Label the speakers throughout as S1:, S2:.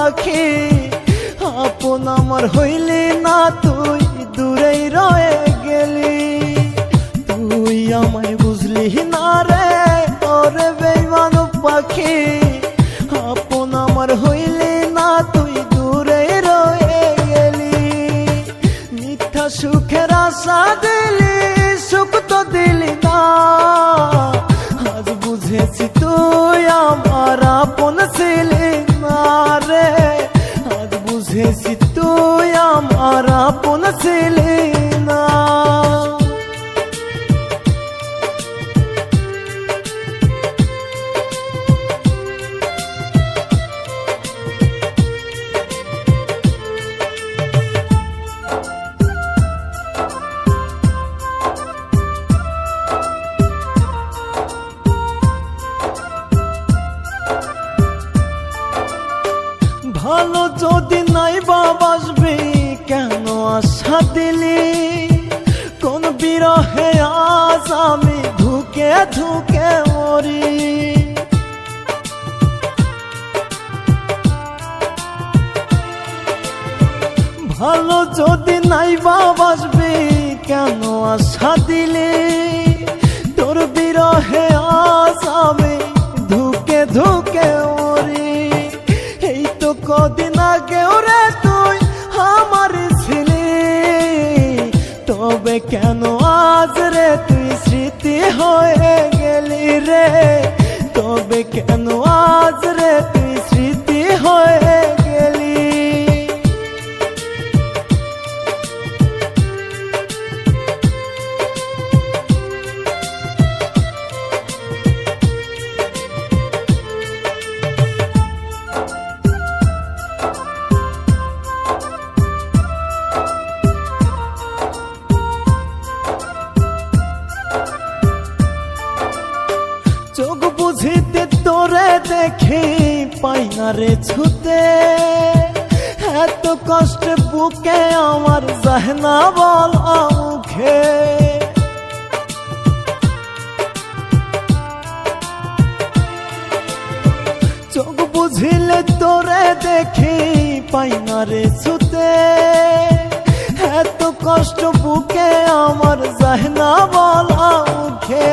S1: পাখি আপন আমার হইলি না, তুই দূরেই রয়ে গেলি। তুই আমায় বুঝলি না রে ওরে বেঈমান পাখি, আপন আমার হইলি না, তুই দূরেই রয়ে গেলি। মিথ্যা সুখের আশা দিলি, সুখ তো দিলি না। আজ বুঝেছি তুই আমার আপন ছিলি না রে, আজ বুঝেছি তুই আমার আপন ছিলি না। ভালো যদি নাই বাসবি কেন আশা দিলি, কোন বিরহে আজ আমি ধুকে ধুকে মরি। ভালো যদি নাই বাসবি কেন আশা দিলি, তোর বিরহে আজ আমি ধুকে ধুকে মরি। এই তো কদিন আগে ওরে তুই আমার ছিলি, তবে কেন আজ রে তুই স্মৃতি হয়ে গেলি রে, তবে কেন আজ রে তুই স্মৃতি হয়ে গেলি। চোখ বুঝিতে তোরে দেখি পাই না রে ছুতে, এত কষ্ট বুকে আমার যায় না বলা মুখে। চোখ বুঝিলে তোরে দেখি পাই না রে ছুতে, এত কষ্ট বুকে আমার যায় না বলা মুখে।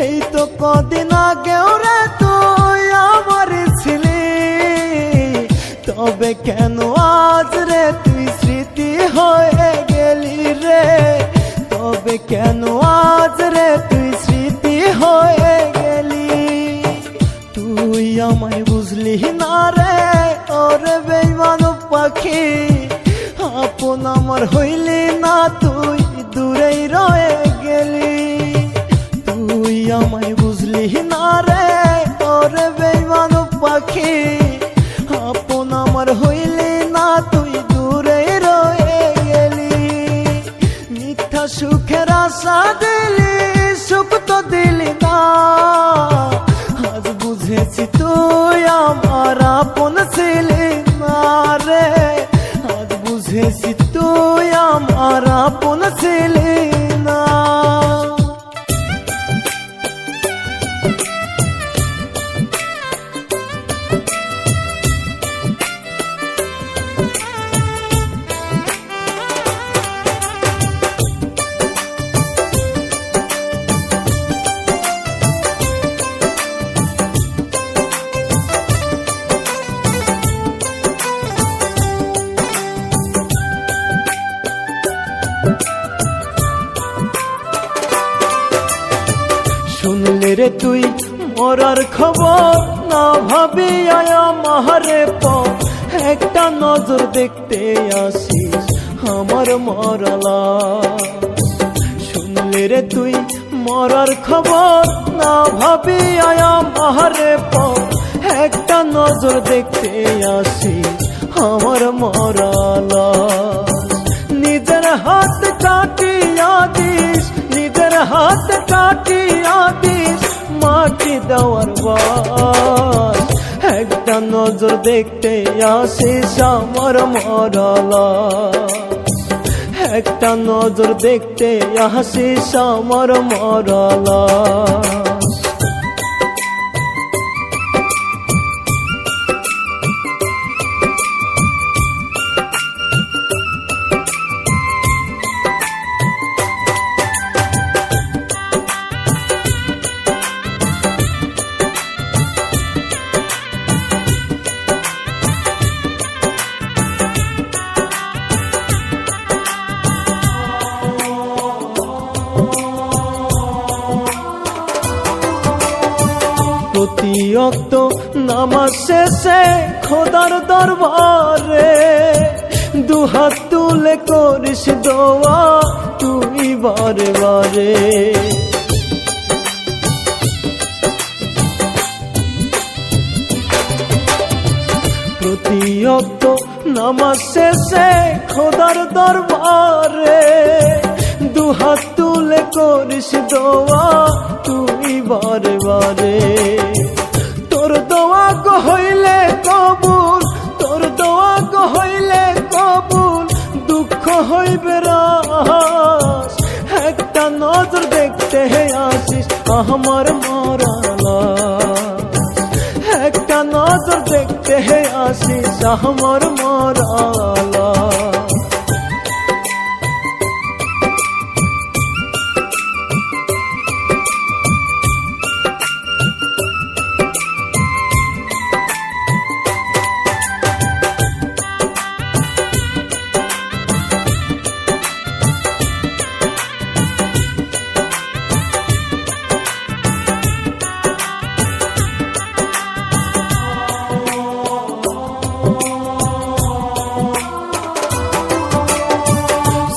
S1: এই তো কদিন আগে ওরে তুই আমার ছিলি, তবে কেন আজ রে তুই স্মৃতি হয়ে গেলি রে, তবে কেন আজ রে তুই স্মৃতি হয়ে গেলি। তুই আমায় বুঝলি না রে ওরে বেঈমান পাখি, আপন আমার হইলি না, তুই দূরেই রয়ে গেলি। তুই আমায় বুঝলি না রে ওরে বেঈমান পাখি, আপন আমার হইলি না, তুই দূরেই রয়ে গেলি। মিথ্যা সুখের আশা দিলি, সুখ তো দিলি না। আজ বুঝেছি তুই আমার আপন ছিলি না রে, আজ বুঝেছি তুই আমার আপন ছিলি না। শুনলে রে তুই মরার খবর, না ভাবি আয়া মাহারে পর একটা নজর দেখতে আসিস আমার মরালা। শুনলে রে তুই মরার খবর, না ভাবি আয়া মাহারে পর একটা নজর দেখতে আসিস আমার মরালা। নিজের হাত কাটিয়া দিস, নিজের হাত কাটিয়া দিস মাটি দেওয়ার বাস, একটা নজর দেখতে আসিস আমার মরালা। একটা নজর দেখতে আসিস আমার মরালা। অক্ত নামাজ শেষে খোদার দরবারে দুহাত তুলে করিস দোয়া তুই বারে বারে। প্রতি অক্ত নামাজ শেষে খোদার দরবারে দুহাত তুলে করিস দোয়া তুই বারে বারে। তোর দোয়া গো হইলে কবুল, তোর দোয়া গো হইলে কবুল, দুঃখ হইবে রাস। একটা নজর দেখতে আসিস আমার মরা লাশ, একটা নজর দেখতে আসিস আমার মরা লাশ।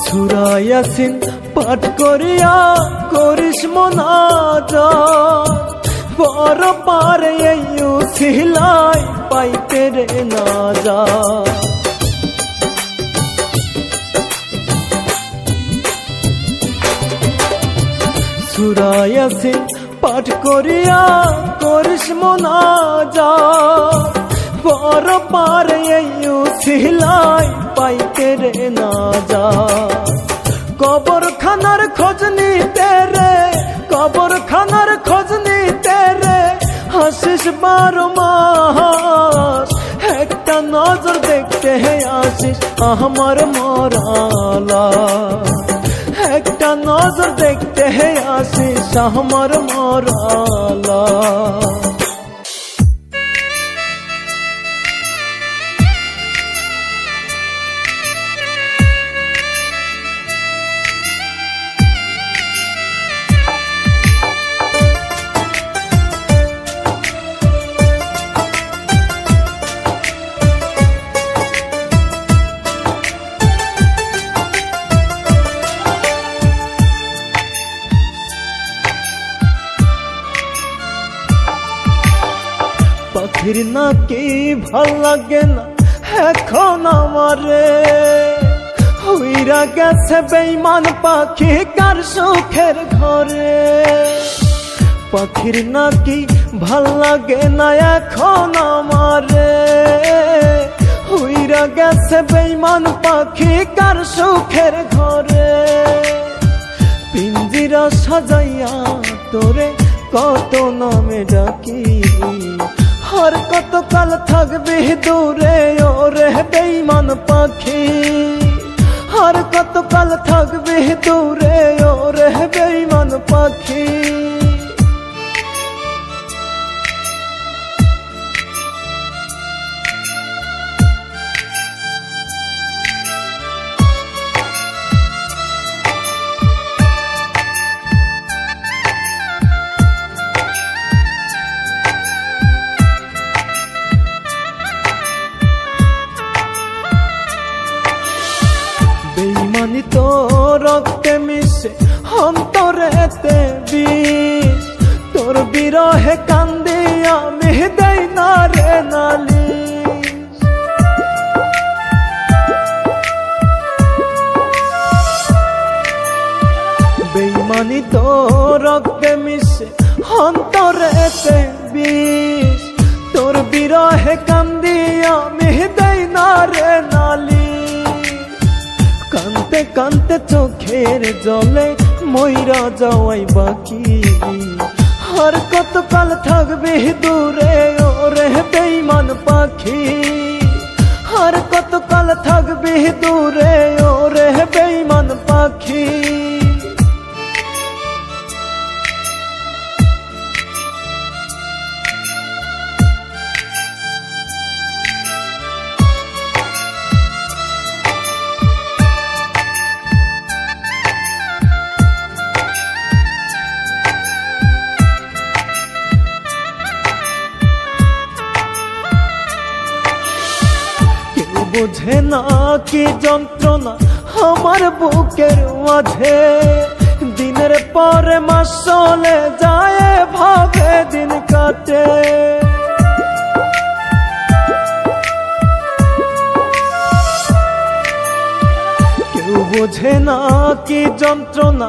S1: সূরা ইয়াসিন পাঠ করিয়া করিস মুনাজাত, পর পারে এই উসিলাই পাইতে রে নাজাত। সূরা ইয়াসিন পাঠ করিয়া করিস মুনাজাত, পর পারে এই উসিলাই পাইতে রে নাজাত। কবর খানার খোঁজ নিতে রে, কবর খানার খোঁজ নিতে রে হাসিস 12 মাস। একটা নজর দেখতে আসিস আমার মরা লাশ, একটা নজর দেখতে আসিস আমার মরা লাশ। পাখির নাকি ভাল লাগে না এখন আমারে, হইরা গেছে বেঈমান পাখি কার সুখের ঘরে। পাখির নাকি ভাল লাগে না এখন আমারে, হইরা গেছে বেঈমান পাখি কার সুখের ঘরে। পিঞ্জিরা সাজাইয়া তোরে কত নামে ডাকি, আর কত কাল থাকবি দূরে ওরে বেঈমান পাখি, আর কত কাল থাকবি দূরে ওরে বেঈমান পাখি। বেঈমানি তো রক্তে মিশে অন্তরেতে বিষ, তোর বিরহে কান্দি আমি দেই না রে নালিশ। বেঈমানি তো রক্তে মিশে অন্তরেতে বিষ, তোর বিরহে কান্দি আমি দেই না রে নালিশ। কানতে কানতে চোখের জলে মইরা যাওয়াই বাকি, আর কত কাল থাকবে দূরে ওরে বেঈমান পাখি, আর কত কাল থাকবে দূরে ওরে বেঈমান পাখি। বোঝে না কি যন্ত্রণা আমার বুকের মাঝে, দিনের পরে মাস চলে যায় ভাবে দিন কাটে। কেউ বোঝে না কি যন্ত্রণা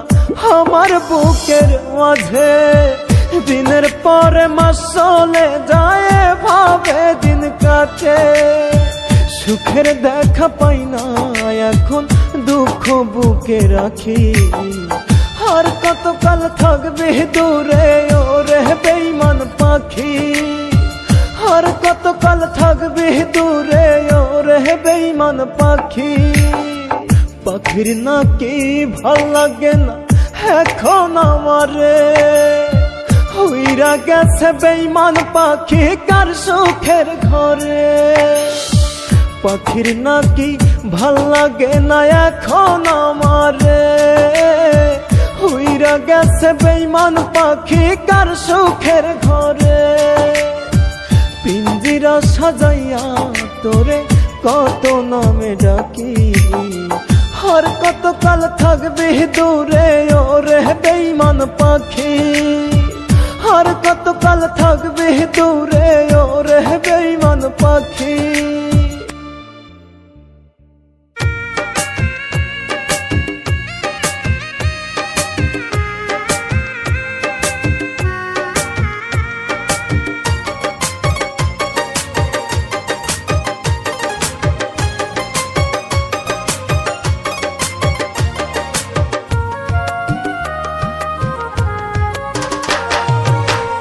S1: আমার বুকের মাঝে, দিনের পরে মাস চলে যায় ভাবে দিন কাটে। সুখের দেখা পাই না এখন, দুঃখ বুকে রাখি। আর কতকাল থাকবে দূরে ওরে বেঈমান পাখি, আর কতকাল থাকবে দূরে ওরে বেঈমান পাখি। পাখির নাকি ভাল লাগে না এখন আমারে, উইরা গেছে বেঈমান পাখি কার সুখের ঘরে। পাখির নাকি ভাল লাগে না এখন আমারে, উইরা গেছে বেঈমান পাখি কার সুখের ঘরে। পিঞ্জিরা সাজাইয়া তোরে কত নামে ডাকি, আর কতকাল থাকবে দূরে ওরে বেঈমান পাখি, আর কতকাল থাকবে দূরে ওরে বেঈমান পাখি।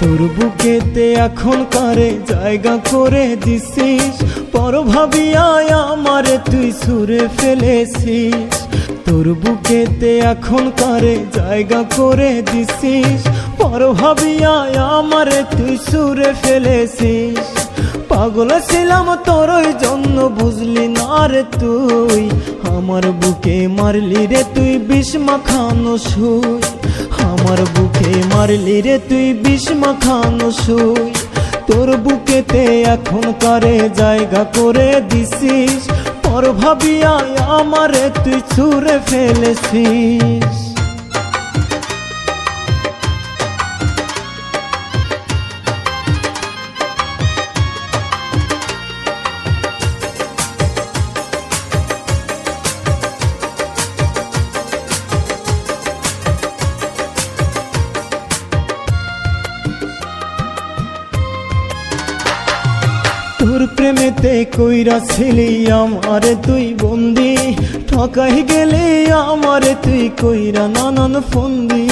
S1: তোর বুকেতে এখন কারে জায়গা করে দিছিস, পর ভাবিয়া আমারে তুই সুরে ফেলেছিস। তোর বুকেতে এখন কারে জায়গা করে দিছিস, পর ভাবিয়া আমারে তুই সুরে ফেলেছিস। পাগল ছিলাম তোর জন্য বুঝলি না রে তুই, আমার বুকে মারলি রে তুই বিষ মাখানো সুই, আমার বুকে মারলি রে তুই বিষ মাখানো সুই। তোর বুকেতে এখন কারে জায়গা করে দিছিস, পর ভাবিয়া আমারে তুই ছুঁড়ে ফেলেছিস। তোর প্রেমেতে কইরা ছিলি আমারে তুই বন্দি, ঠকাই গেলে আমারে তুই কইরা নানান ফন্দি।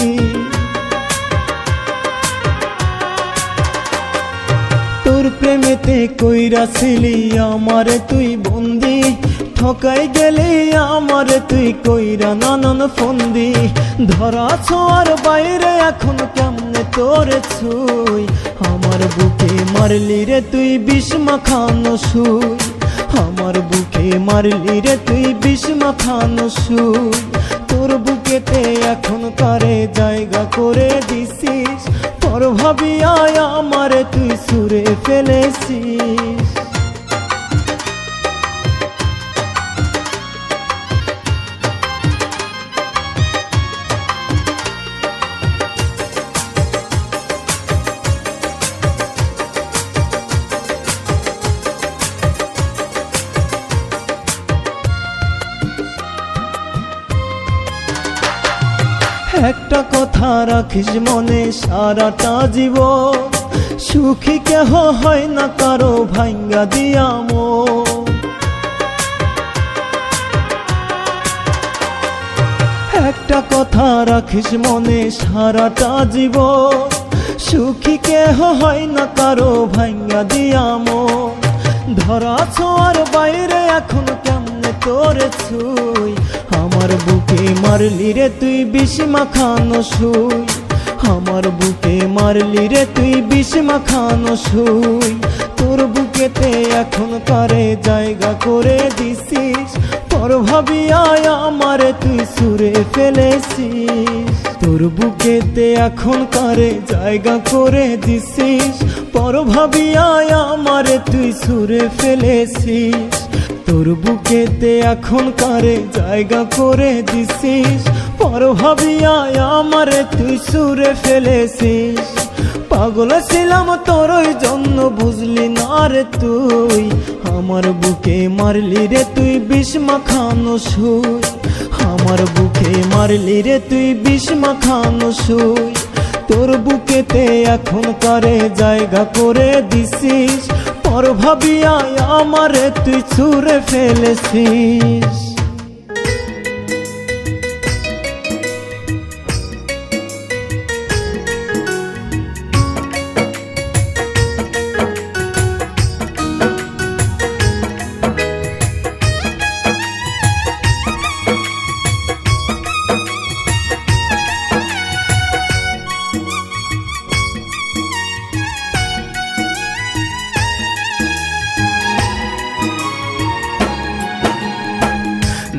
S1: তোর প্রেমেতে কইরা ছিলি আমারে তুই বন্দি, ঠকাই গেলে আমারে তুই কইরা নানান ফন্দি। ধরা ছোঁয়ার বাইরে এখন কেমনে তোরে ছুই, আমার বুকে মারলি রে তুই বিষ মাখানো সুই, আমার বুকে মারলি রে তুই বিষ মাখানো সুই। তোর বুকেতে এখন কারে জায়গা করে দিছিস, পর ভাবিয়া আমারে তুই সুরে ফেলেছিস। একটা কথা রাখিস মনে সারাটা জীবন, সুখী কেহ হয় না কারো ভাঙ্গা দিয়া মন। একটা কথা রাখিস মনে সারাটা জীবন, সুখী কেহ হয় না কারো ভাঙ্গা দিয়া মন। ধরা ছোঁয়ার বাইরে এখন কেমনে তোরে ছুই, আমার বুকে মারলি রে তুই বিষ মাখানো সুই, আমার বুকে মারলি রে তুই বিষ মাখানো সুই। তোর বুকেতে এখন কারে জায়গা করে দিছিস, পর ভাবিয়া আমারে তুই সুরে ফেলেছিস। তোর বুকেতে এখন কারে জায়গা করে দিছিস, পর ভাবিয়া আমারে তুই সুরে ফেলেছিস। তোর বুকেতে এখন কারে জায়গা করে দিছিস, পর ভাবিয়া আমারে তুই সুরে ফেলেছিস। পাগল ছিলাম তোর ওই জন্য, বুঝলি না রে তুই, আমার বুকে মারলি রে তুই বিষ মাখানো সুই, আমার বুকে মারলি রে তুই বিষ মাখানো সুই। তোর বুকেতে এখন কারে জায়গা করে দিছিস, পর ভাবিয়া আমারে তুই ছুঁড়ে ফেলেছিস।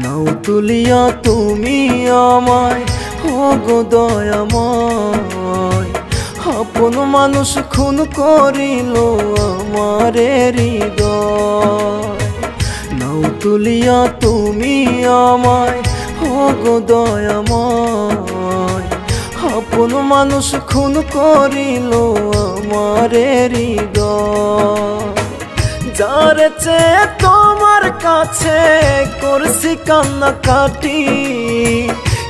S1: নাও তুলিয়া তুমি আমায়, ও গো দয়াময়, আপন মানুষ খুন করিল আমারে হৃদয়। নাও তুলিয়া তুমি আমায়, ও গো দয়াময়, আপন মানুষ খুন করিল আমারে হৃদয়। যার চেয়ে তোমার কাছে করছি কান্নাকাটি,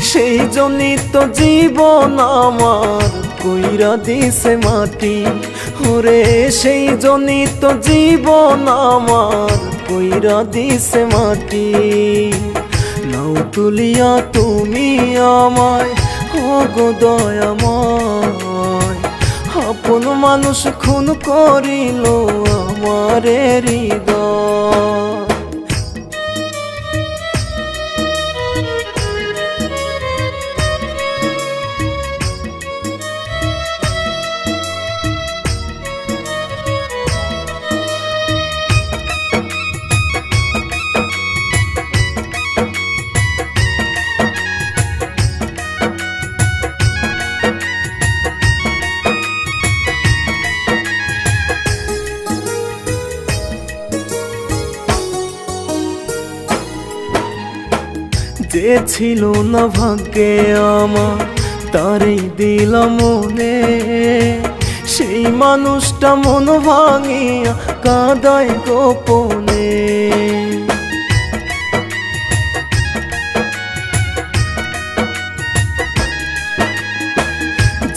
S1: সেই জন্যই তো জীবন আমার কইরা দিছে মাটি। ওরে সেই জন্যই তো জীবন আমার কইরা দিছে মাটি। নাও তুলিয়া তুমি আমায়, ও গো দয়াময়, আপন মানুষ খুন করিল আমারে হৃদয়। যে ছিল না ভাগ্যে আমার, তারই দিলাম মনে, সেই মানুষটা মন ভাঙিয়া কাঁদায় গোপনে।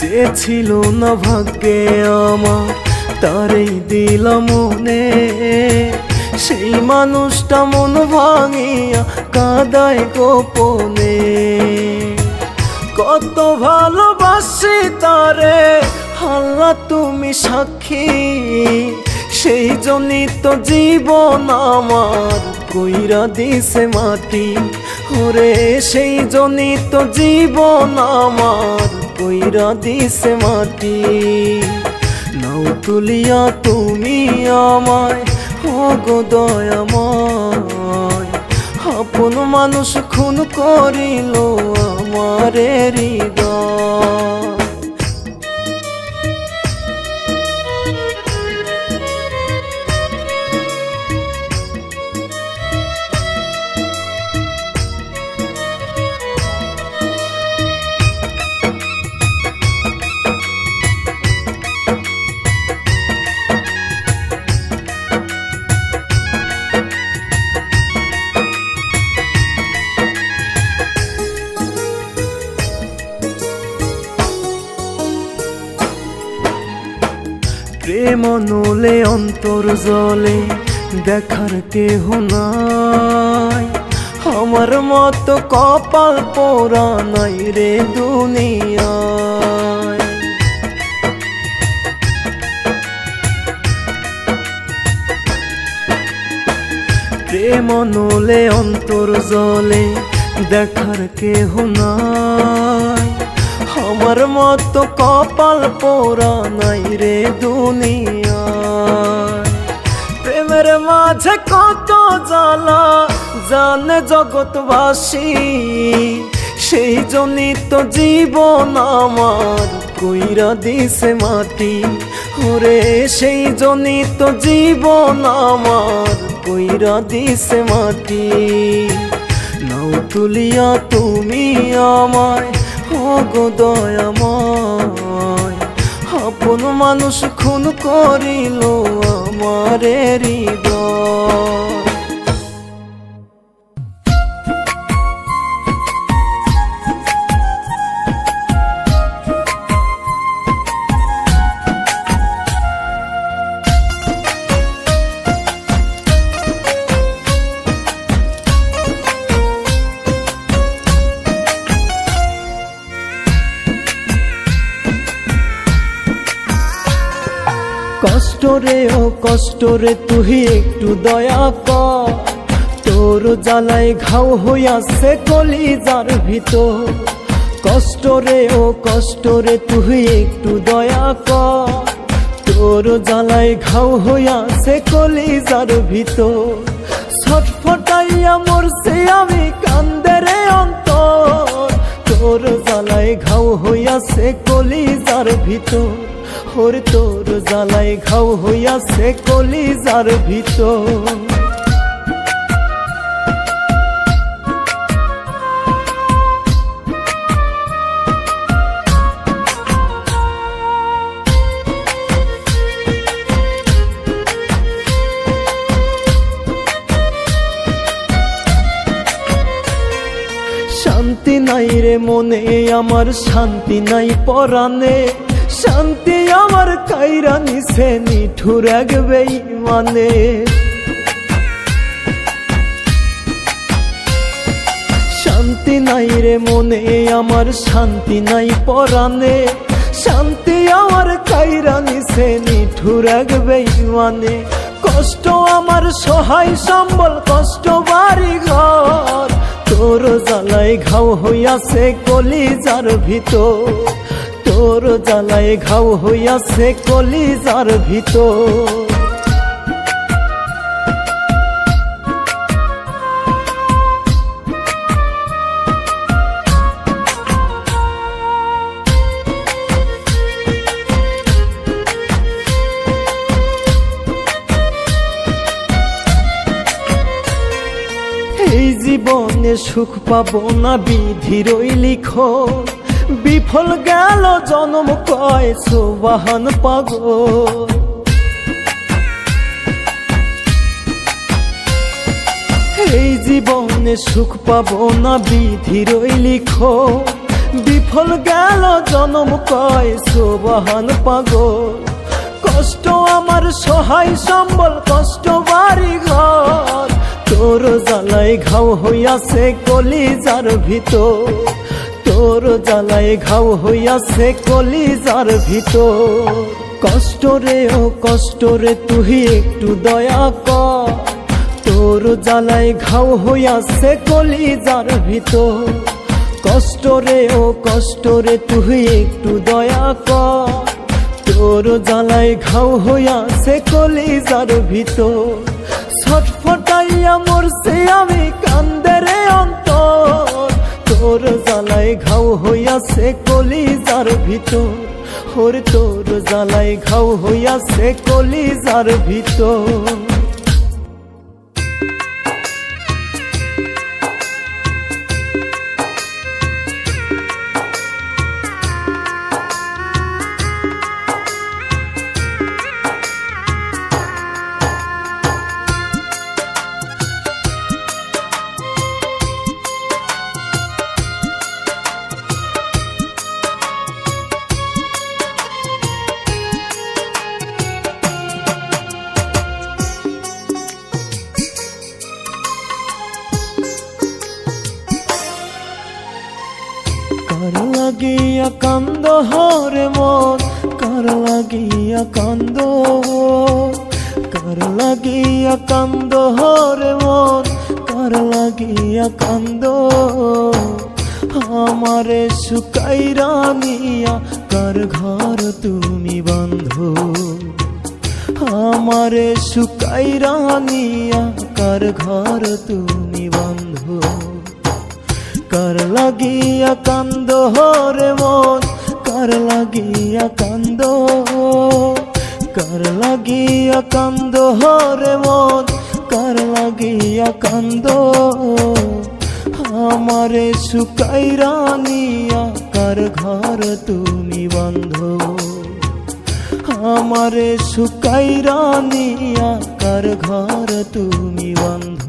S1: যে ছিল না ভাগ্যে আমার, তারই দিলাম মনে, সেই মানুষটা মন ভাঙিয়া কাঁদায় গোপনে। কত ভালোবাসি তারে আল্লাহ তুমি সাক্ষী, সেই জন্যই তো জীবন আমার কইরা দিছে মাটি। ওরে সেই জন্যই তো জীবন আমার কইরা দিছে মাটি। নাও তুলিয়া তুমি আমায়, ও গো দয়াময়, আপন মানুষ খুন করিল আমারে হৃদয়। প্রেম নলে অন্তর জলে দেখার কেহ নাই, আমার মতো কপাল পোড়া নাই রে দুনিয়ায়। প্রেম নলে অন্তর জলে দেখার কেহ নাই, আমার মতো কপাল পোড়া নাই রে দুনিয়ায়। প্রেমের মাঝে কত জ্বালা জানে জগৎবাসী, সেই জন্যই তো জীবন আমার কইরা দিছে মাটি। ওরে সেই জন্যই তো জীবন আমার কইরা দিছে মাটি। নাও তুলিয়া তুমি আমায় ওগো দয়াময়, আপন মানুষ খুন করিল আমারে হৃদয়। কষ্ট রে ও কষ্ট রে তুই একটু দয়া কর, তোর জ্বালায় ঘাও হইয়াছে কলিজার ভিতর। কষ্ট রে ও কষ্ট রে তুই একটু দয়া কর, তোর জ্বালায় ঘাও হইয়াছে কলিজার ভিতর। ছটফটাইয়া মরছি আমি কান্দে রে অন্তর, তোর জ্বালায় ঘাও হইয়াছে কলিজার ভিতর। ওর তোর জ্বালায় ঘাও হইয়াছে কলিজার ভিতর। শান্তি নাই রে মনে আমার, শান্তি নাই পরাণে, শান্তি আমার কাইরা নিছে নিঠুর এক বেঈমানে। শান্তি নাই রে মনে আমার, শান্তি নাই পরাণে, শান্তি আমার কাইরা নিছে নিঠুর এক বেঈমানে। কষ্ট আমার সহায় সম্বল, কষ্ট বাড়ি ঘর, তোর জ্বালায় ঘাও হইয়াছে কলিজার ভিতর। তোর জ্বালায় ঘাও হইয়াছে কলিজার ভিতর। এই জীবনে সুখ পাবো না বিধির ওই লিখো, বিফল গেল জনম কয় সুবহান পাগল। এই জীবনে সুখ পাবো না বিধির ওই লিখো, বিফল গেল জনম কয় সুবহান পাগল। কষ্ট আমার সহায় সম্বল, কষ্ট বাড়ি ঘর, তোর জ্বালায় ঘাও হইয়াছে কলিজার ভিতর। তোর জ্বালায় ঘাও হইয়াছে কলিজার ভিতর। কষ্ট রে ও কষ্ট রে তুই একটু দয়া কর, তোর জ্বালায় ঘাও হইয়াছে কলিজার ভিতর। কষ্ট রে ও কষ্ট রে তুই একটু দয়া কর, তোর জ্বালায় ঘাও হইয়াছে কলিজার ভিতর। ছটফটাইয়া মরছি আমি কান্দে রে অন্তর, তোর জ্বালায় ঘাও হইয়াছে কলিজার ভিতর। ওর তোর জ্বালায় ঘাও হইয়াছে কলিজার ভিতর। কার লাগিয়া কান্দ হরে মন, কার লাগিয়া কান্দ, কার লাগিয়া কান্দ হরে মন, কার লাগিয়া কান্দ। আমারে শুকাইরা নিয়া কার ঘর তুমি বান্ধো, আমারে শুকাইরা নিয়া কার ঘর তুমি বান্ধো। কার লাগিয়া কান্দ হরে মন, কার লাগিয়া কান্দ, কার লাগিয়া কান্দ হরে মন, কার লাগিয়া কান্দ আমারে শুকাইরা নিয়া কার ঘর তুমি বন্ধ আমারে শুকাইরা নিয়া কার ঘর তুমি বন্ধ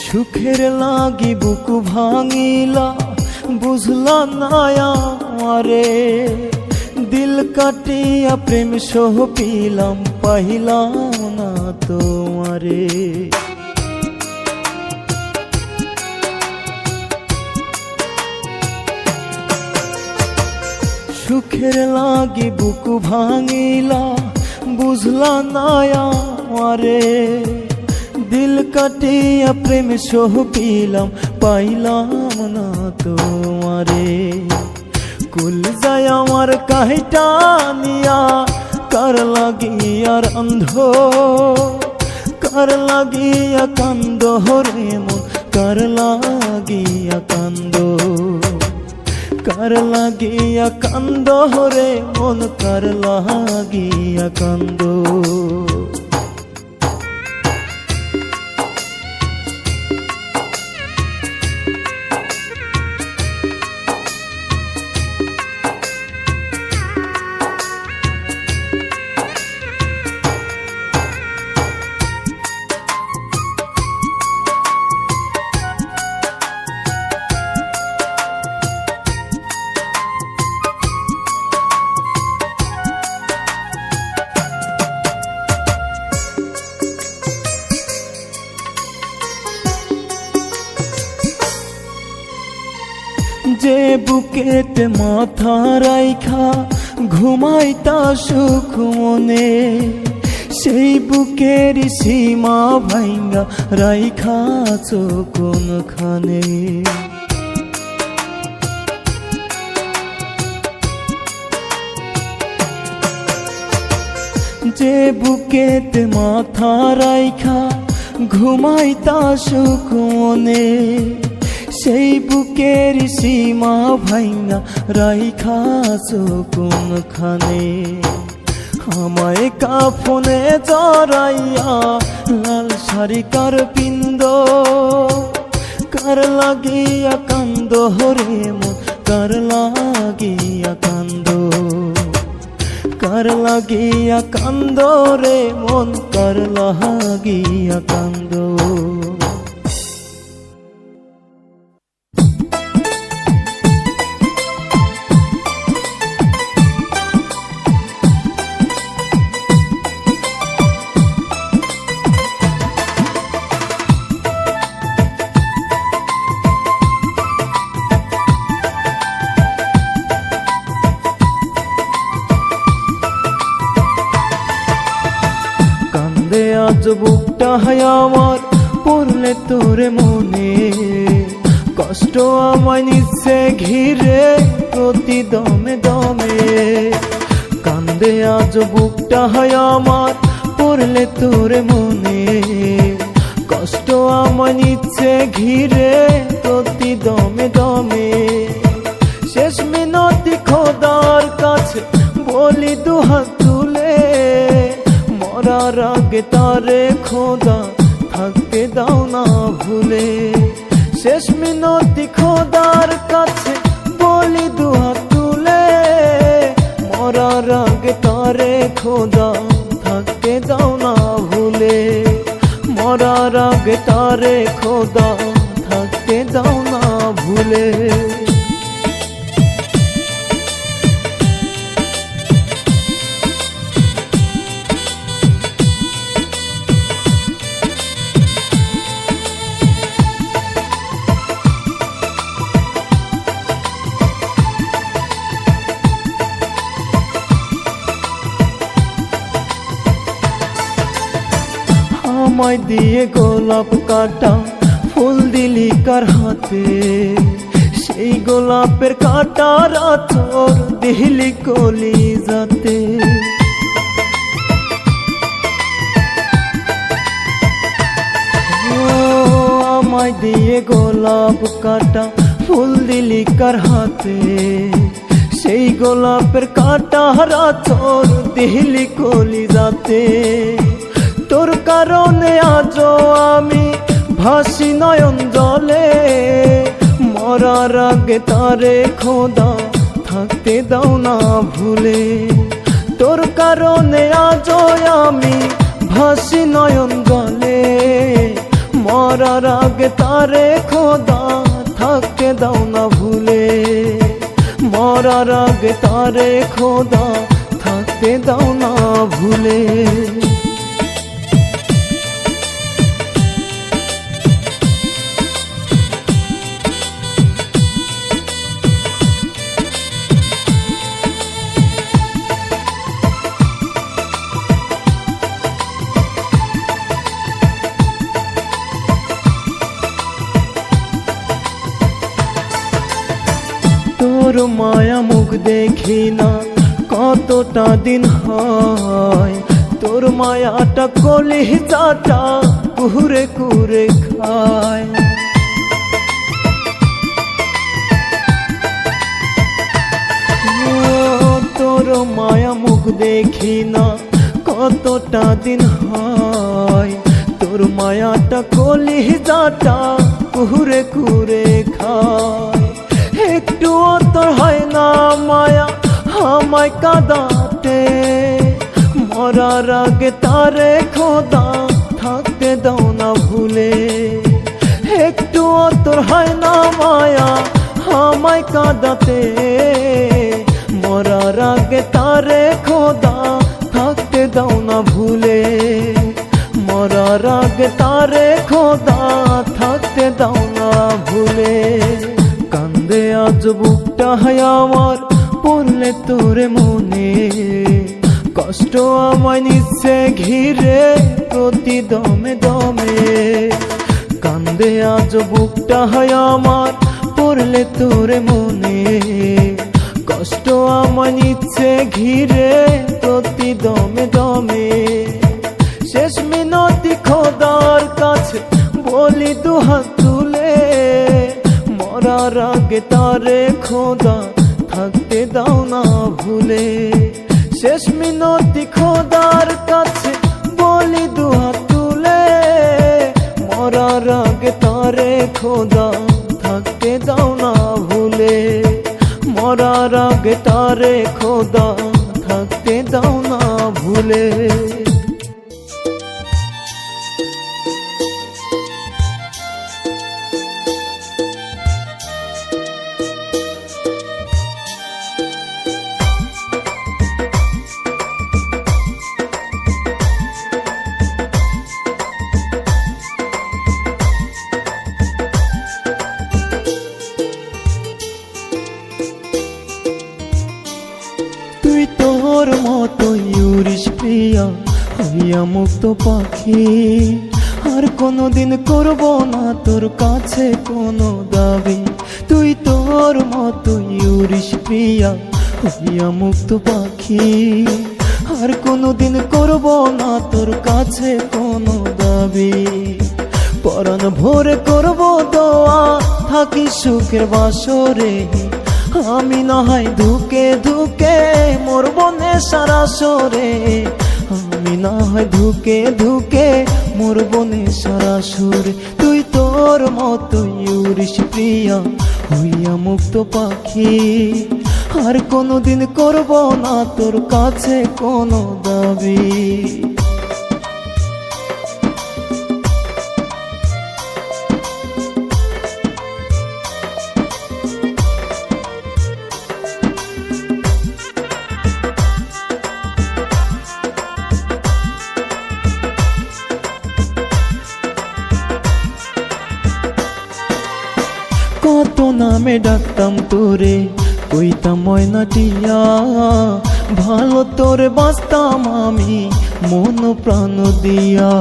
S1: সুখের লাগি বুকু ভাঙিলা বুঝলা না আমারে দিল কাটিয়া প্রেম সহ পিলাম পাইলাম না তোমারে সুখের লাগি বুকু ভাঙিলা বুঝলা না আমারে দিল কাটিয়া প্রেম সহ পিলাম পাইলাম না তোমারে কুল যায় আমার কাহিটা নিয়া কার লাগিয়া অন্ধ কার লাগিয়া কান্দ রে মন কার লাগিয়া কান্দ কার লাগিয়া কান্দ রে মন কার লাগিয়া কান্দ যে বুকেতে মাথা রাইখা ঘুমাইতা সুখ মনে সেই বুকের সীমা ভাঙ্গা রাইখা কোনখানে যে বুকেতে মাথা রাইখা ঘুমাইতা সুখ মনে সেই বুকের সীমা ভাঙ্গা রাইখা কোনখানে আমায় কাফনে জড়াইয়া লাল শাড়ি কার পিন্দ কার লাগিয়া কান্দ রে মন কার লাগিয়া কান্দ কার লাগিয়া কান্দ রে মন কার লাগিয়া কান্দ আজ বুকটা হয় আমার পড়লে তোরে মনে কষ্ট আমায় নিচ্ছে ঘিরে প্রতি দমে দমে কান্দে আজ বুকটা হয় আমার পড়লে তোরে মনে কষ্ট আমায় নিচ্ছে ঘিরে প্রতি দমে দমে শেষ মিনতি খোদার কাছে বলি দুহাত তুলে মরার আগে তারে খোদা থাকতে দাও না ভুলে শেষ মিনতি খোদার কাছে বলি দুহাত তুলে মরার আগে তারে খোদা থাকতে দাও না ভুলে মরার আগে তারে খোদা থাকতে দাও না ভুলে আমায় দিয়ে গোলাপ কাটা ফুল দিলি কার হাতে, সেই গোলাপের কাটার আঁচড় দিলি কলিজাতে। আমায় দিয়ে গোলাপ কাটা ফুল দিলি কার হাতে, সেই গোলাপের কাটার আঁচড় দিলি কলিজাতে। তোর কারণে আজও আমি ভাসি নয়ন জলে, মরার আগে তারে খোদা থাকতে দাও না ভুলে। তোর কারণে আজও আমি ভাসি নয়ন জলে, মরার আগে তারে খোদা থাকতে দাও না ভুলে। মরার আগে তারে খোদা থাকতে দাও না ভুলে। তোর মায়া মুখ দেখি না কতটা দিন হয়, তোর মায়াটা কলিজাটা কুরে কুরে খায়। তোর মায়া মুখ দেখি না কতটা দিন হয়, তোর মায়াটা কলিজাটা কুরে কুরে খায়। একটুও তোর হয় না মায়া আমায় কাঁদাতে, মরার আগে তারে খোদা থাকতে দাও না ভুলে। একটুও তোর হয় না মায়া আমায় কাঁদাতে, মরার আগে তারে খোদা থাকতে দাও না ভুলে। মরার আগে তারে খোদা থাকতে দাও না ভুলে। কান্দে আজ বুকটা হয় আমার পড়লে তোরে মনে, কষ্ট আমায় নিচ্ছে ঘিরে প্রতি দমে দমে। কান্দে আজ বুকটা হয় আমার পড়লে তোরে মনে, কষ্ট আমায় নিচ্ছে ঘিরে প্রতি দমে দমে। শেষ মিনতি খোদার কাছে বলি দুহাত তুলে, মরার আগে তারে খোদা থাকতে দাও না ভুলে। শেষ মিনতি খোদার কাছে বলি দুহাত তুলে, মরার আগে তারে খোদা থাকতে দাও না ভুলে। মরার আগে তারে খোদা থাকতে দাও না ভুলে। তোর মতো উড়িস প্রিয়া হইয়া মুক্ত পাখি, আর কোনোদিন করব না তোর কাছে কোনো দাবি। তুই তোর মতো উড়িস প্রিয়া হইয়া মুক্ত পাখি, আর কোনোদিন করব না তোর কাছে কোনো দাবি। পরাণ ভোরে করব দোয়া থাকি সুখের বাসরে, আমি না হয় ধুকে ধুকে মরব নেশার আসরে। আমি না হয় ধুকে ধুকে মরব নেশার আসরে। তুই তোর মতো উড়িস প্রিয়া হইয়া মুক্ত পাখি, আর কোনোদিন করব না তোর কাছে কোনো দাবি। কত নামে ডাকতাম তোরে কইতাম ময়না টিয়া, ভালো তোরে বাঁচতাম আমি মন প্রাণ দিয়া।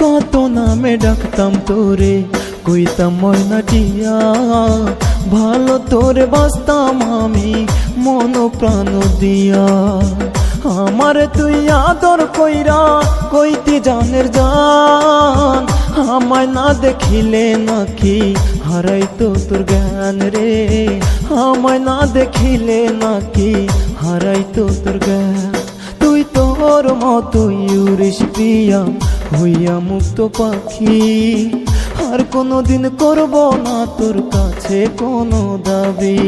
S1: কত নামে ডাকতাম তোরে, কইতাম ময়না টিয়া, ভালো তোরে বাসতাম আমি মন প্রাণ দিয়া। আমারে তুই আদর কইরা কইতি জানের জান, আমায় না দেখিলে নাকি হারাইতো তোর জ্ঞান রে, আমায় না দেখিলে নাকি হারাইতো তোর জ্ঞান। তুই তোর মতো উড়িস প্রিয়া হইয়া মুক্ত পাখি, আর কোনোদিন করব না তোর কাছে কোনো দাবি।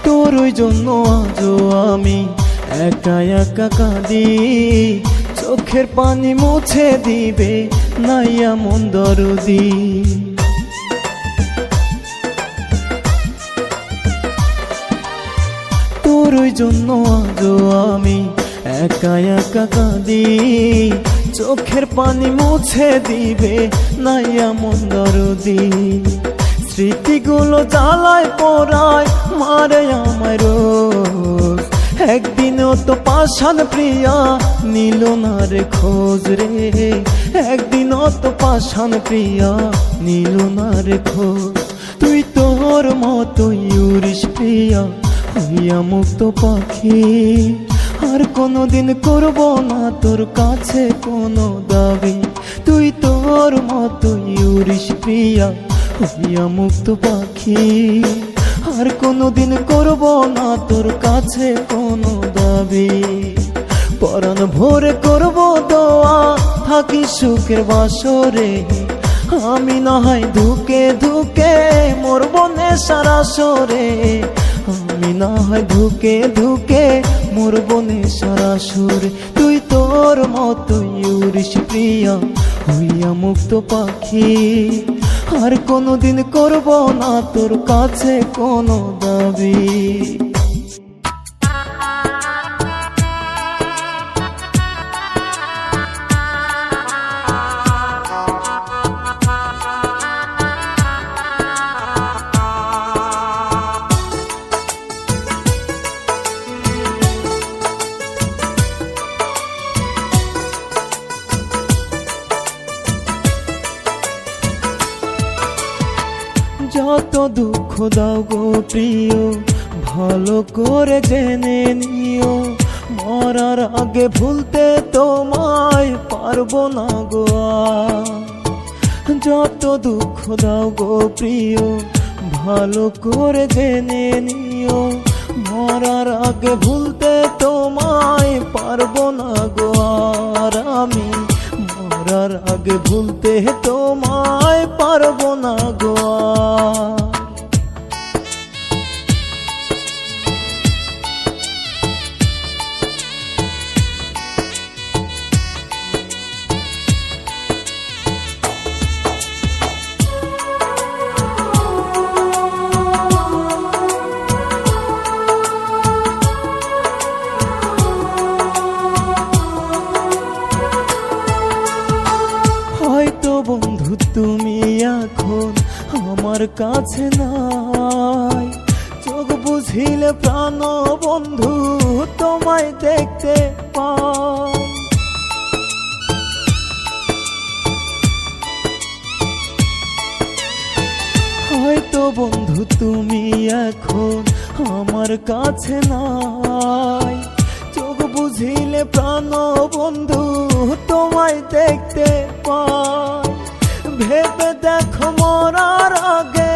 S1: তোর ওই জন্য আজও আমি একা একা কাঁদি, চোখের পানি মুছে দিবে নাইয়া মন দরদি। তোর ওই জন্য আজও আমি একা একা কাঁদি, চোখের পানি মুছে দিবে নাইয়া মন দরদি। স্মৃতিগুলো জ্বালায় পোড়ায় মারে আমার রোজ, একদিনও তো পাষাণ প্রিয়া নিল না রে খোঁজ রে, একদিনও তো পাষাণ প্রিয়া নিল না রে খোঁজ। তুই তোর মতো উড়িস প্রিয়া হইয়া মুক্ত পাখি, আর কোনোদিন করব না তোর কাছে কোনো দাবি। তুই তোর মতো উড়িস প্রিয়া হইয়া মুক্ত পাখি, আর কোনোদিন করব না তোর কাছে কোনো দাবি। পরাণ ভোরে করব দোয়া থাকি সুখের বাসরে, আমি না হয় ধুকে ধুকে মরব নেশার আসরে, আমি না হয় ধুকে ধুকে মরব নেশার আসরে। তুই তোর মতো উড়িস প্রিয়া হইয়া মুক্ত পাখি, আর কোনোদিন করব না তোর কাছে কোনো দাবি। যত দুঃখ দাও গো প্রিয় ভালো করে জেনে নিও, মরার আগে ভুলতে তোমায় পারবো না গো। যত দুঃখ দাও গো প্রিয় ভালো করে জেনে নিও, মরার আগে ভুলতে তোমায় পারবো না গো। আর আমি মরার আগে ভুলতে তোমায় পারবো না গো। হয়তো বন্ধু তুমি এখন আমার কাছে নাই, চোখ বুঝিলে প্রাণ বন্ধু তোমায় দেখতে পাই। হয়তো বন্ধু তুমি এখন আমার কাছে নাই, চোখ বুঝিলে প্রাণ বন্ধু তোমায় দেখতে পাই। ভেবে দেখো মরার আগে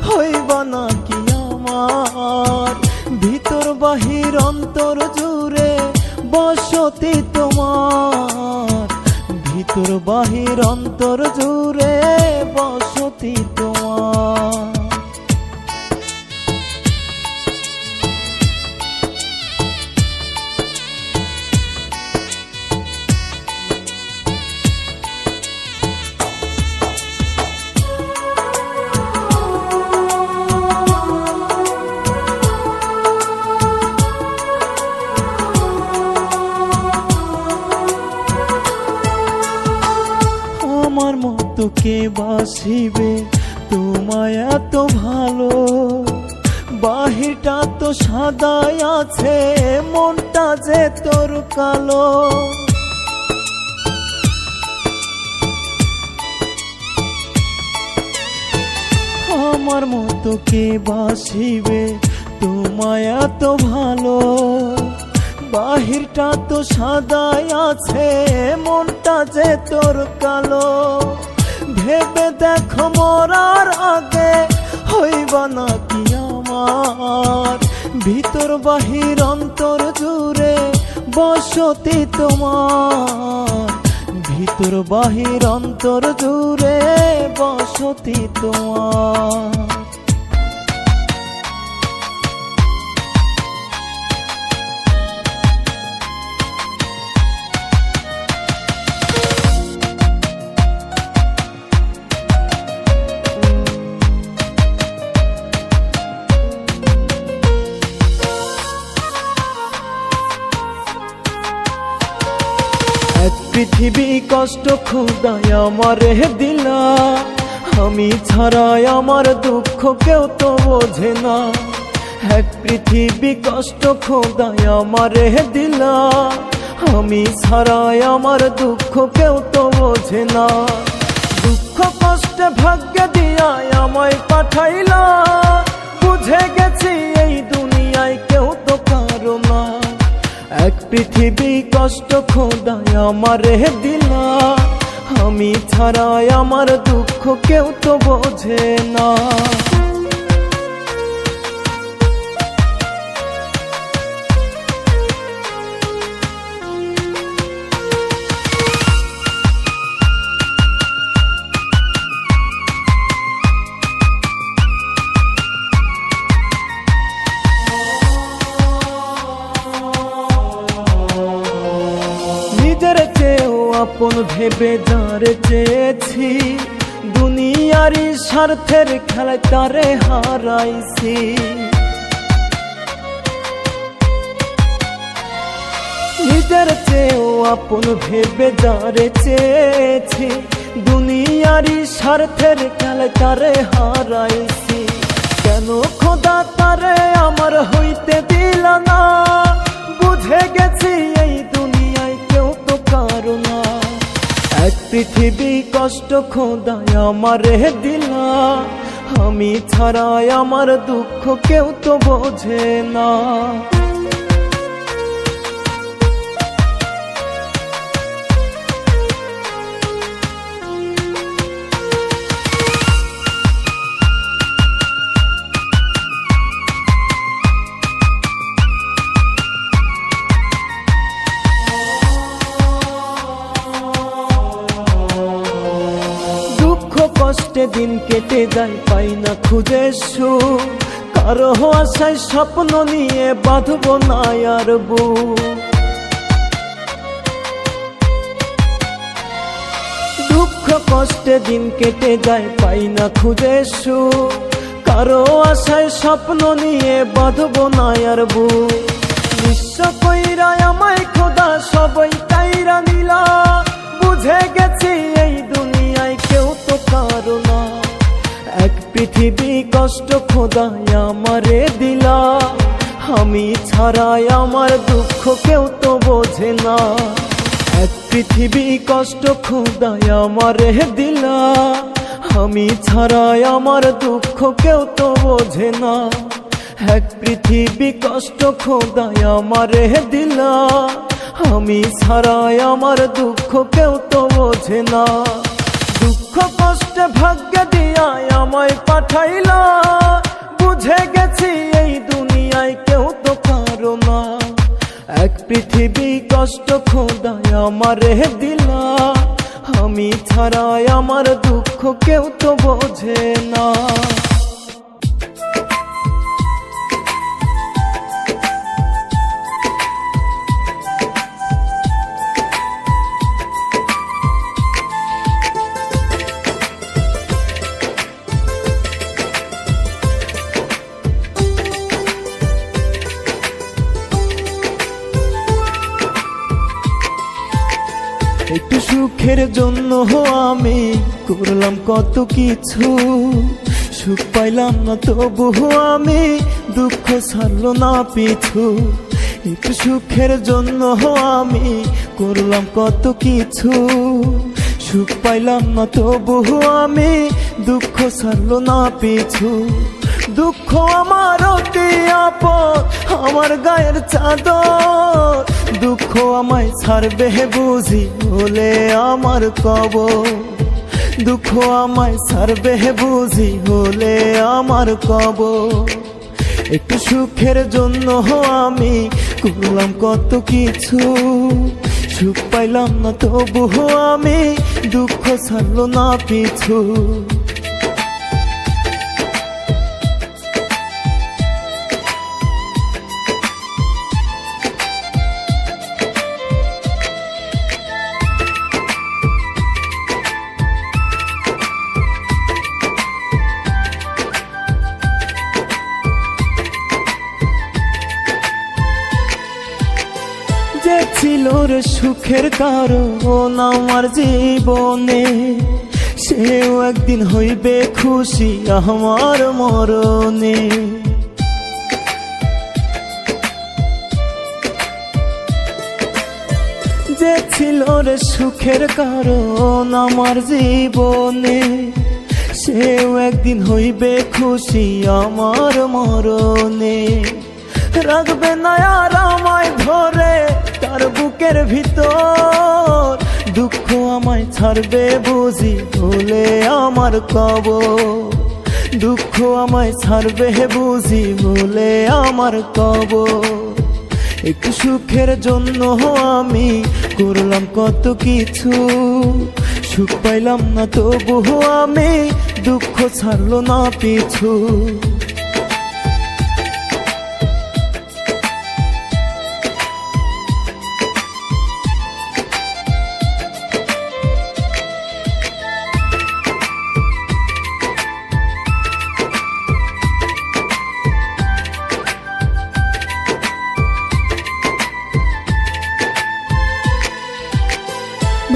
S1: হইবা নাকি আমার, ভিতর বাহির অন্তর জুড়ে বসতি তোমার, ভিতর বাহির অন্তর জুড়ে বসতি তোমার। আমার মতো কে বাসিবে তোমায় এত ভালো, বাহিরটা তো সাদাই আছে মনটা যে তোর কালো। আমার মতো কে বাসিবে তোমায় এত ভালো, বাহিরটা তো সাদাই আছে মনটা যে তোর কালো। ভেবে দেখো মরার আগে হইবা নাকি আমার, ভিতর বাহির অন্তর জুড়ে বসতি তোমার, ভিতর বাহির অন্তর জুড়ে বসতি তোমার। এক পৃথিবী কষ্ট খোদায় আমারে দিলা, আমি ছাড়াই আমার দুঃখ কেউ তো বোঝে না। এক পৃথিবী কষ্ট খোদায় আমারে দিলা, আমি ছাড়াই আমার দুঃখ কেউ তো বোঝে না। দুঃখ কষ্টে ভাগ্যে দিয়া আমায় পাঠাইলা, বুঝে গেছি এই দুনিয়ায় কেউ তো কারো না। এক পৃথিবী কষ্ট খোদায় আমারে দিলা, আমি ছাড়াই আমার দুঃখ কেউ তো বোঝে না। নিজের চেয়েও আপন ভেবে যারে চেয়েছি, দুনিয়ারই স্বার্থের খেলায় তারে হারাইছি। নিজের চেয়েও আপন ভেবে যারে চেয়েছি, দুনিয়ারই স্বার্থের খেলায় তারে হারাইছি। কেন খোদা তারে আমার হইতে দিলা না, বুঝে গেছি এই দুনিয়ায় কেউ তো কারো না। এক পৃথিবী কষ্ট খোদায় আমারে দিলা, আমি ছাড়াই আমার দুঃখ কেউ তো বোঝে না। কষ্টে দিন কেটে যায় পাই না খুঁজে সুখ, কারো আশায় স্বপ্ন নিয়ে বাঁধব না আর বুক। দুঃখ কষ্টে দিন কেটে যায় পাই না খুঁজে সুখ, কারো আশায় স্বপ্ন নিয়ে বাঁধব না আর বুক। নিঃস্ব কইরা আমায় খোদা সবাই কাইরা নিলা, বুঝে গেছি এই দুনিয়ায় কেউ তো কারো না। এক পৃথিবী কষ্ট খোদায় আমারে দিলা, আমি ছাড়াই আমার দুঃখ কেউ তো বোঝে না। এক পৃথিবী কষ্ট খোদায় আমারে দিলা, আমি ছাড়াই আমার দুঃখ কেউ তো বোঝে না। এক পৃথিবী কষ্ট খোদায় আমারে দিলা, আমি ছাড়াই আমার দুঃখ কেউ তো বোঝে না। দুঃখ কষ্টে ভাগ্য দিয়া আমায় পাঠাইলা, বুঝে গেছি এই দুনিয়ায় কেউ তো কারো না। এক পৃথিবী কষ্ট খোদায় আমারে দিলা, আমি ছাড়াই আমার দুঃখ কেউ তো বোঝে না। একটু সুখে সুখের জন্য আমি করলাম কত কিছু, সুখ পাইলাম না তবু আমি, দুঃখ ছাড়লো না পিছু। একটু সুখের জন্য আমি করলাম কত কিছু, সুখ পাইলাম না তবু আমি, দুঃখ ছাড়লো না পিছু। দুঃখ আমার অতি আপন, আমার গায়ের চাদর, দুঃখ আমায় ছাড়বে বুঝি হলে আমার কবর, দুঃখ আমায় ছাড়বে বুঝি হলে আমার কবর। একটু সুখের জন্য আমি করলাম কত কিছু, সুখ পাইলাম না তবু আমি, দুঃখ ছাড়লো না পিছু। যে ছিল রে সুখের কারণ আমার জীবনে, সেও একদিন হইবে খুশি আমার মরণে। যে ছিল রে সুখের কারণ আমার জীবনে, সেও একদিন হইবে খুশি আমার মরণে। রাখবে না আর আমায় ধরে তার বুকের ভিতর, দুঃখ আমায় ছাড়বে বুঝি হলে আমার কবর, দুঃখ আমায় ছাড়বে বুঝি হলে আমার কবর। একটু সুখের জন্য আমি করলাম কত কিছু, সুখ পাইলাম না তবু আমি, দুঃখ ছাড়লো না পিছু।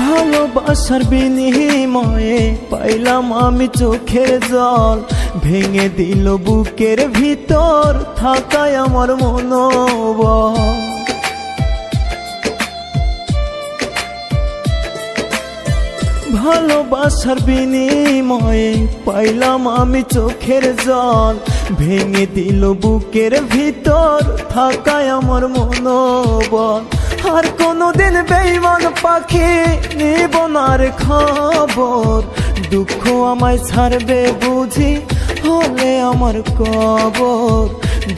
S1: ভালোবাসার বিনিময়ে পাইলাম আমি চোখের জল, ভেঙে দিল বুকের ভিতর থাকায় আমার মনোবল। ভালোবাসার বিনিময়ে পাইলাম আমি চোখের জল, ভেঙে দিল বুকের ভিতর থাকায় আমার মনোবল। আর কোনদিন বেঈমান পাখি নিব না রে খবর, দুঃখ আমায় ছাড়বে বুঝি হলে আমার কবর,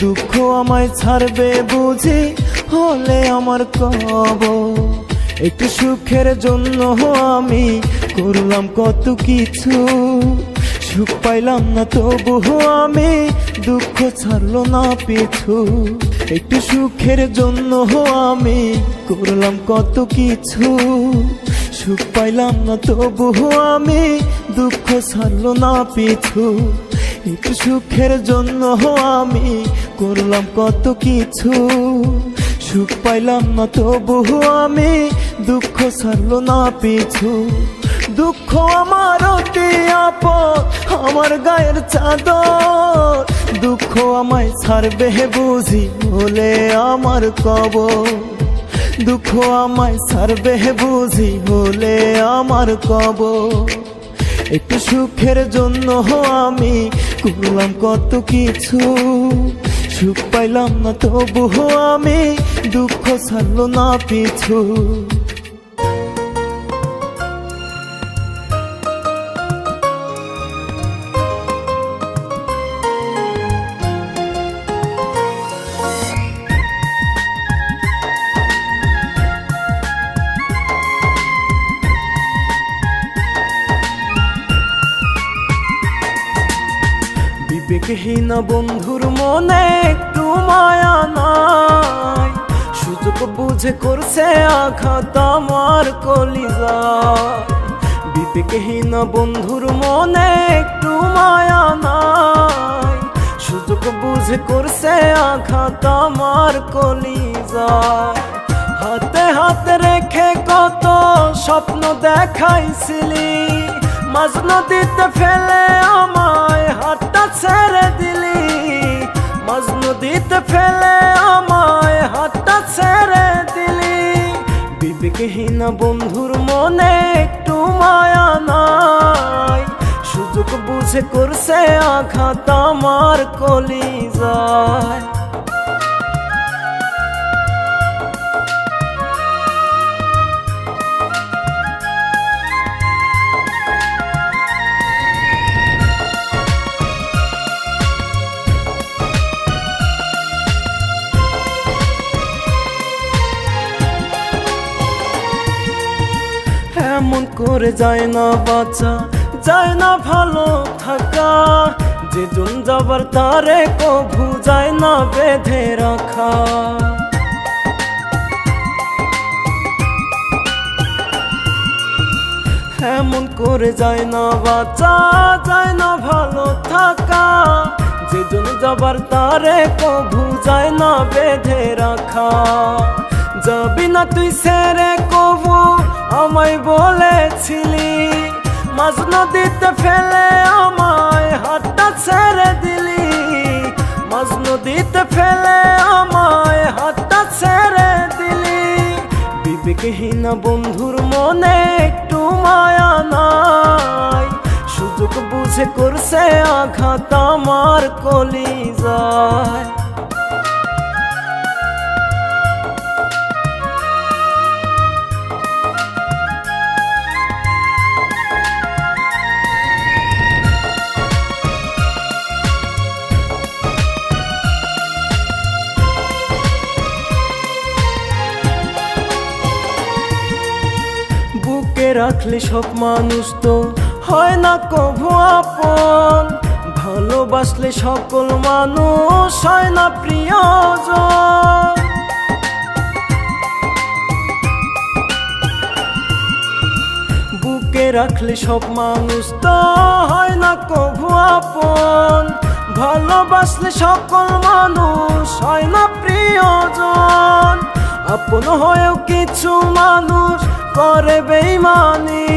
S1: দুঃখ আমায় ছাড়বে বুঝি হলে আমার কবর। একটু সুখের জন্য আমি করলাম কত কিছু, সুখ পাইলাম না তবু আমি, দুঃখ ছাড়লো না পিছু। একটু সুখের জন্য আমি করলাম কত কিছু, সুখ পাইলাম না তবু আমি, দুঃখ ছাড়লো না পিছু। একটু সুখের জন্য আমি করলাম কত কিছু, সুখ পাইলাম না তবু আমি, দুঃখ ছাড়লো না পিছু। দুঃখ আমার অতি আপন, আমার গায়ের চাদর, দুঃখ আমায় ছাড়বে বুঝি হলে আমার কবর, দুঃখ আমায় ছাড়বে বুঝি হলে আমার কবর। একটু সুখের জন্য আমি করলাম কত কিছু, সুখ পাইলাম না তবু আমি, দুঃখ ছাড়লো না পিছু। বিবেকহীন বন্ধুর মনে একটু মায়া নাই, সুযোগ বুঝে করছে আঘাত আমার কলিজায়। বিবেকহীন বন্ধুর মনে একটু মায়া নাই, সুযোগ বুঝে করছে আঘাত আমার কলিজায়। হাতে হাতে রেখে কত স্বপ্ন দেখাইছিলি, মাঝ নদীতে ফেলে আমায় হাতটা ছেড়ে দিলি, মাঝ নদীতে ফেলে আমায় হাতটা ছেড়ে দিলি। বিবেকহীন বন্ধুর মনে একটু মায়া নাই, সুযোগ বুঝে করছে আঘাত আমার কলিজায়। এমন করে যায় না বাঁচা, যায় না ভালো থাকা, যেজন যাবার তারে কভু যায় না বেঁধে রাখা। এমন করে যায় না বাঁচা, যায় না ভালো থাকা, যেজন যাবার তারে কভু যায় না বেঁধে রাখা। যাবি না তুই ছেড়ে কভু আমায় বলেছিলি, মাঝ নদীতে ফেলে আমায় হাতটা ছেড়ে দিলি, মাঝ নদীতে ফেলে আমায় হাতটা ছেড়ে দিলি। বিবেকহীন বন্ধুর মনে একটু মায়া নাই, সুযোগ বুঝে করছে আঘাত আমার কলিজায়। বুকে রাখলে সব মানুষ তো হয় না কভু আপন, ভালোবাসলে সকল মানুষ হয় না প্রিয়জন। বুকে রাখলে সব মানুষ তো হয় না কভু আপন, ভালোবাসলে সকল মানুষ হয় না প্রিয়জন। আপন হয়েও কিছু মানুষ করে বেইমানি,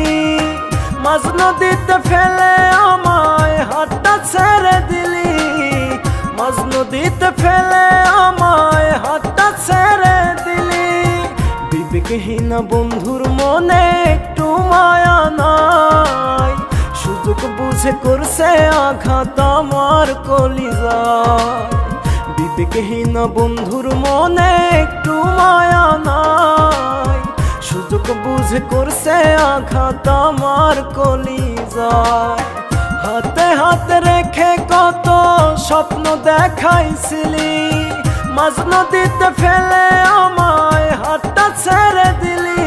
S1: মাঝ নদীতে ফেলে আমায় হাতটা ছেড়ে দিলি, মাঝ নদীতে ফেলে আমায় হাতটা ছেড়ে দিলি। বিবেকহীন বন্ধুর মনে একটু মায়া নাই, সুযোগ বুঝে করছে আঘাত আমার কলিজায়। বিবেকহীন বন্ধুর মনে একটু মায়া নাই, সুযোগ বুঝে করছে আঘাত আমার কলিজায়। হাতে হাতে রেখে কত স্বপ্ন দেখাইছিলি, মাঝ নদীতে ফেলে আমায় হাতটা ছেড়ে দিলি,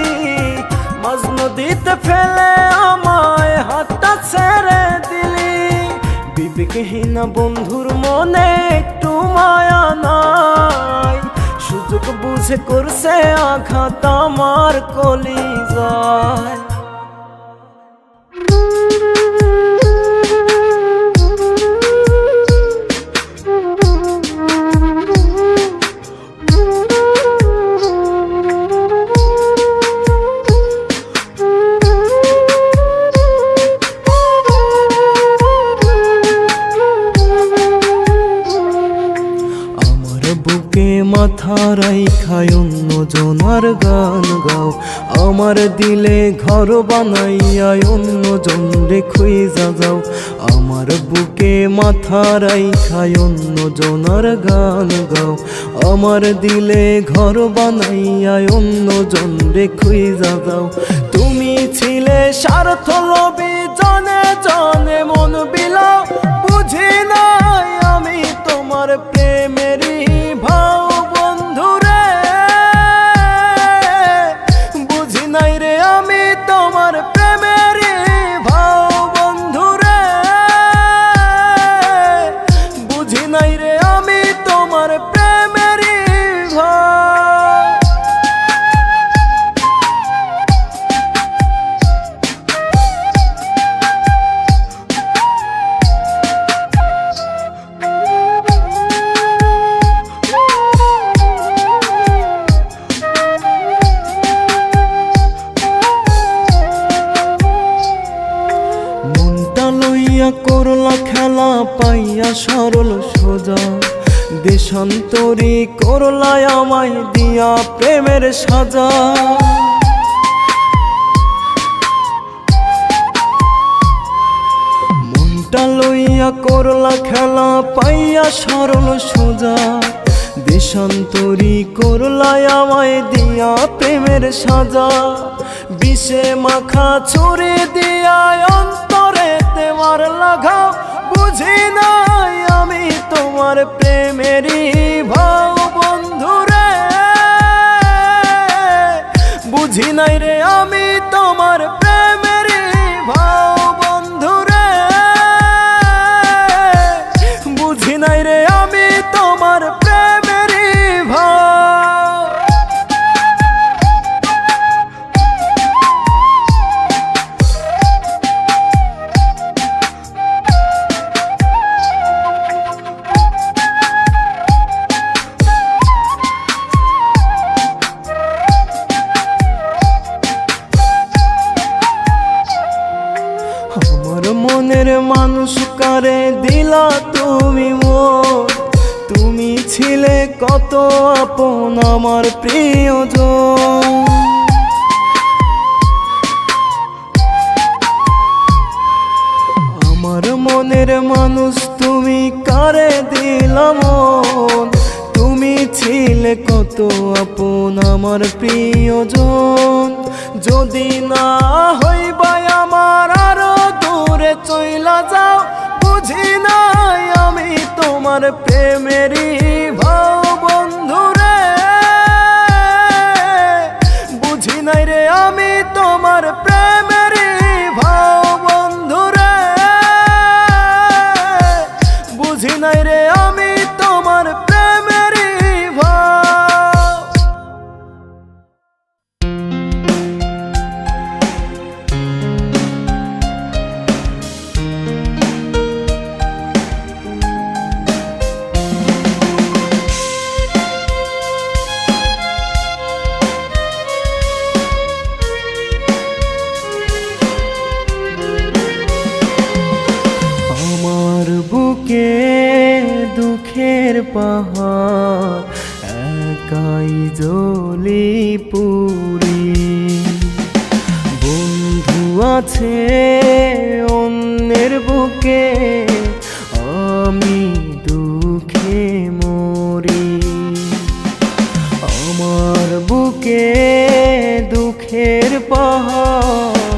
S1: মাঝ নদীতে ফেলে আমায় হাতটা ছেড়ে দিলি। বিবেকহীন বন্ধুর মনে একটু মায়া নাই, সুযোগ বুঝে করছে আঘাত আমার কলিজায়। বুকে মাথা রাইখায় অন্য জনার গান গাও, আমার দিলে ঘর বানাইয়া অন্য জন রে খুঁজা যাও। আমার বুকে মাথা রাইখায় অন্য জনার গান গাও, আমার দিলে ঘর বানাইয়া অন্য জন রে খুঁজা যাও। তুমি ছিলে স্বার্থ লোভী, জনে জনে মন বিলাও, বুঝি নাই আমি তোমার প্রেমেরই ভাও বন্ধুরে, বুঝি নাই রে আমি তোমার প্রেমেরই ভাও বন্ধুরে, বুঝি নাই রে আমি তোমার প্রেমেরই ভাও। লইয়া করলা খেলা পাইয়া সরল সোজা, দেশান্তরী করলায় আমায় দিয়া প্রেমের সাজা। মনটা লইয়া করলা খেলা পাইয়া সরল সোজা, দেশান্তরী করলায় আমায় দিয়া প্রেমের সাজা। বিষে মাখা ছুরি দিয়া অন্তরেতে মার লাগাও, বুঝি নাই আমি তোমার প্রেমেরই ভাও বন্ধুরে, বুঝি নাই রে আমি তোমার প্রেমেরই ভাও বন্ধুরে, বুঝি নাই রে আমি তোমার প্রেমেরই ভাও। আমার মনের মানুষ কারে দিলা তুমি মোর, তুমি ছিলে কত আপন আমার প্রিয়জন। আমার মনের মানুষ তুমি কারে দিলা মন, তুমি ছিলে কত আপন আমার প্রিয়জন। যদি না হইবা আমার আরো দূরে চইলা যাও, বুঝি নাই আমি তোমার প্রেমেরই ভাও বন্ধুরে, বুঝি নাই রে আমি তোমার প্রেমেরই ভাও বন্ধুরে, বুঝি নাই রে আমি তোমার প্রেমেরই ভাও। আমার বুকে দুঃখের পাহাড় একাই জ্বলি পুরি, বন্ধু আছে অন্যের বুকে আমি দুঃখে মরি। আমার বুকে দুঃখের পাহাড়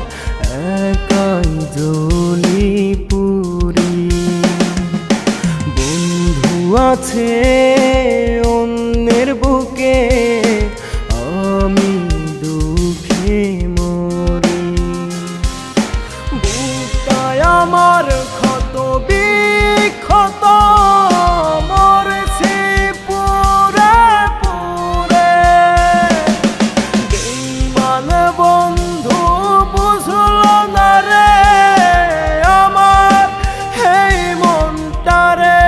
S1: একাই জ্বলি পুরি, বন্ধু আছে অন্যের বুকে আমি দুঃখে মরি। বুকটায় আমার ক্ষত বিক্ষত, মরছি পুরে পুরে, বেঈমান বন্ধু বুঝল না রে আমার এই মনটারে।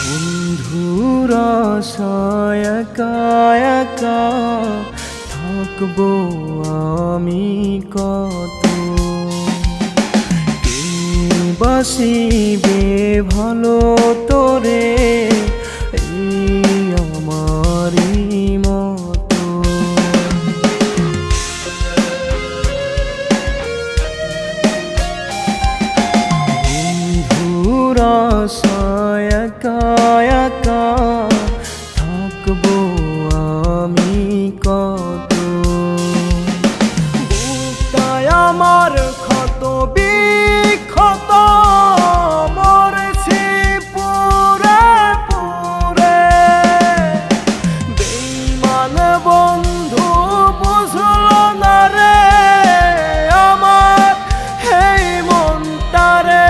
S1: বন্ধুর আশায় একা একা থাকবো আমি কত, কে বাসিবে ভালো তোরে এই আমারই মতো। বন্ধুর আশায় একা একা থাকবো আমি কত, বুকটায় আমার ক্ষত বিক্ষত, মরছি পুরে পুরে, বেঈমান বন্ধু বুঝল না রে আমার এই মনটারে।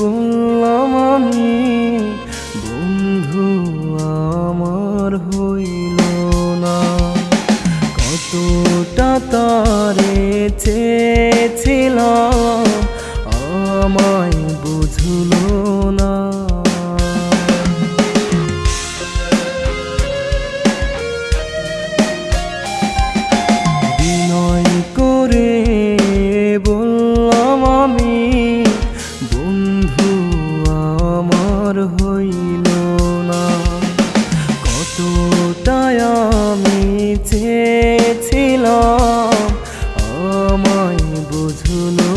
S2: বললাম আমি, বন্ধু আমার হইল না। কতটা তারে চেয়েছিলাম, আমায় বুঝলো না। বিনয় করে বললাম আমি, বন্ধু আমার হইল না। কতটাই আমি চেয়েছিলাম, আমায় বুঝলো